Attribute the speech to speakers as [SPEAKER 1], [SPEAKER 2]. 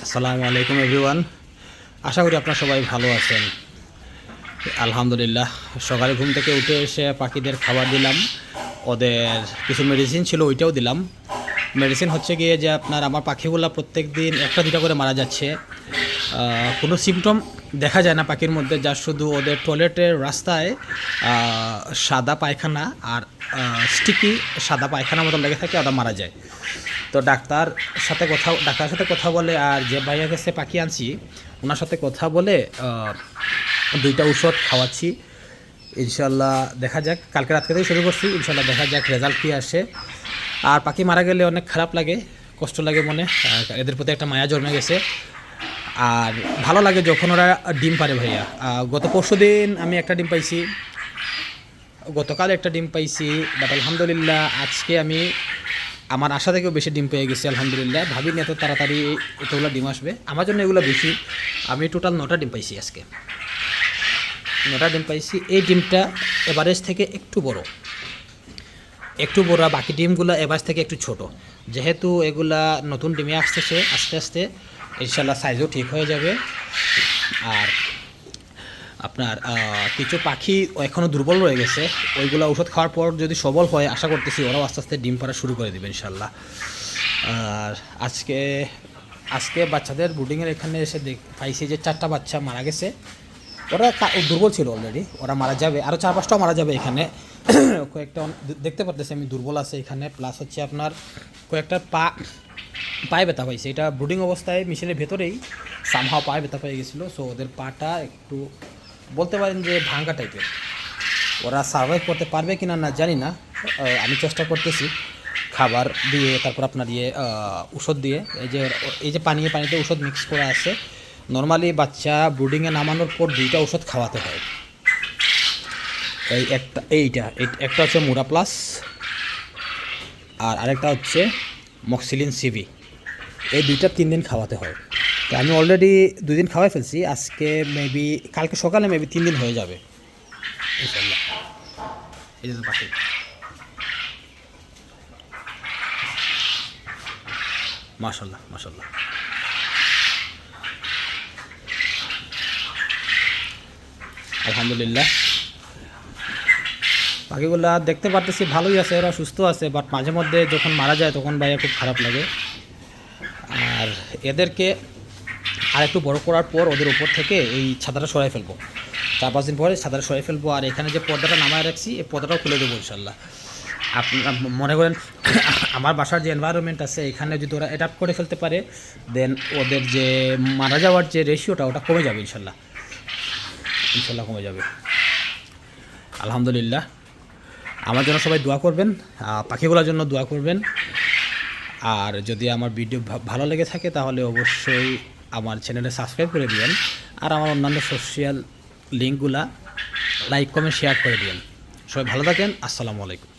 [SPEAKER 1] আসসালামু আলাইকুম এভরিওয়ান। আশা করি আপনারা সবাই ভালো আছেন। আলহামদুলিল্লাহ, সকালে ঘুম থেকে উঠে এসে পাখিদের খাবার দিলাম। ওদের কিছু মেডিসিন ছিল, ওইটাও দিলাম। মেডিসিন হচ্ছে গিয়ে যে আপনার আমার পাখিগুলো প্রত্যেক দিন একটা দুটা করে মারা যাচ্ছে। কোনো সিমটম দেখা যায় না পাখির মধ্যে, যা শুধু ওদের টয়লেটের রাস্তায় সাদা পায়খানা আর স্টিকি সাদা পায়খানার মতো লেগে থাকে, ওটা মারা যায়। তো ডাক্তারের সাথে কথা বলে, আর যে ভাইয়া কাছে পাখি আনছি ওনার সাথে কথা বলে দুইটা ঔষধ খাওয়াচ্ছি। ইনশাল্লাহ দেখা যাক, কালকে রাত থেকেই শুরু করছি, ইনশাল্লাহ দেখা যাক রেজাল্ট কী আসে। আর পাখি মারা গেলে অনেক খারাপ লাগে, কষ্ট লাগে মনে, এদের প্রতি একটা মায়া জন্মে গেছে। আর ভালো লাগে যখন ওরা ডিম পারে ভাইয়া। গত পরশু দিন আমি একটা ডিম পাইছি, গতকাল একটা ডিম পাইছি, বাট আলহামদুলিল্লাহ আজকে আমি আমার আশা থেকেও বেশি ডিম পেয়ে গেছি আলহামদুলিল্লাহ। ভাবিনি এত তাড়াতাড়ি এতগুলো ডিম আসবে, আমার জন্য এগুলো বেশি। আমি টোটাল 9টা ডিম পাইছি আজকে, 9টা ডিম পাইছি। এই ডিমটা এভারেজ থেকে একটু বড়, বাকি ডিমগুলো এভারেজ থেকে একটু ছোট। যেহেতু এগুলা নতুন ডিমে আসতেছে, আস্তে আস্তে ইনশাল্লাহ সাইজও ঠিক হয়ে যাবে। আর আপনার কিছু পাখি এখনও দুর্বল রয়ে গেছে, ওইগুলো ওষুধ খাওয়ার পর যদি সবল হয়, আশা করতেছি ওরাও আস্তে আস্তে ডিম পাড়া শুরু করে দেবে ইনশাল্লাহ। আর আজকে বাচ্চাদের ব্রুডিংয়ের এখানে এসে পাইছি যে 4টা বাচ্চা মারা গেছে। ওরা দুর্বল ছিল অলরেডি, ওরা মারা যাবে, আরও 4-5টাও মারা যাবে এখানে। কয়েকটা দেখতে পারতেছি আমি দুর্বল আছে এখানে, প্লাস হচ্ছে আপনার কয়েকটা পায়ে ব্যথা পাইছে। এটা ব্রুডিং অবস্থায় মেশিনের ভেতরেই সামহাও পায়ে ব্যথা পেয়ে গেছিলো। সো ওদের পাটা একটু বলতে পারেন যে ভাঙ্গা টাইপের। ওরা সার্ভাইভ করতে পারবে কি না জানি না, আমি চেষ্টা করতেছি খাবার দিয়ে, তারপর আপনার ওষুধ দিয়ে। এই যে পানিতে ওষুধ মিক্স করা আছে। নর্মালি বাচ্চা ব্রুডিংয়ে নামানোর পর 2টা ওষুধ খাওয়াতে হয়। একটা হচ্ছে মুরা প্লাস, আর আরেকটা হচ্ছে মক্সিলিন সিভি। এই 2টা 3 দিন খাওয়াতে হয়। তো আমি অলরেডি 2 দিন খাওয়াই ফেলছি, আজকে মেবি কালকে সকালে মেবি 3 দিন হয়ে যাবে ইনশাল্লাহ। এই যে পাখি মাশাল্লাহ মাশাল্লাহ, আলহামদুলিল্লাহ। পাখিগুলা দেখতে পারতেছি ভালোই আছে, ওরা সুস্থ আছে, বাট মাঝে মধ্যে যখন মারা যায় তখন ভাইয়া খুব খারাপ লাগে। আর এদেরকে আর একটু বড় করার পর ওদের উপর থেকে এই ছাতাটা সরাই ফেলবো, 4-5 দিন পরে ছাতাটা সরাই ফেলবো। আর এখানে যে পর্দাটা নামায় রাখছি, এই পর্দাটাও খুলে দেবো ইনশাল্লাহ। আপনার মনে করেন আমার বাসার যে এনভায়রনমেন্ট আছে, এখানে যদি ওরা অ্যাডাপ্ট করে ফেলতে পারে, দেন ওদের যে মারা যাওয়ার যে রেশিওটা, ওটা কমে যাবে ইনশাল্লাহ কমে যাবে। আলহামদুলিল্লাহ, আমার জন্য সবাই দোয়া করবেন, পাখিগুলোর জন্য দোয়া করবেন। আর যদি আমার ভিডিও ভালো লেগে থাকে তাহলে অবশ্যই আমার চ্যানেলে সাবস্ক্রাইব করে দিবেন, আর আমার অন্যান্য সোশ্যাল লিঙ্কগুলা লাইক কমেন্ট শেয়ার করে দিবেন। সবাই ভালো থাকেন, আসসালামু আলাইকুম।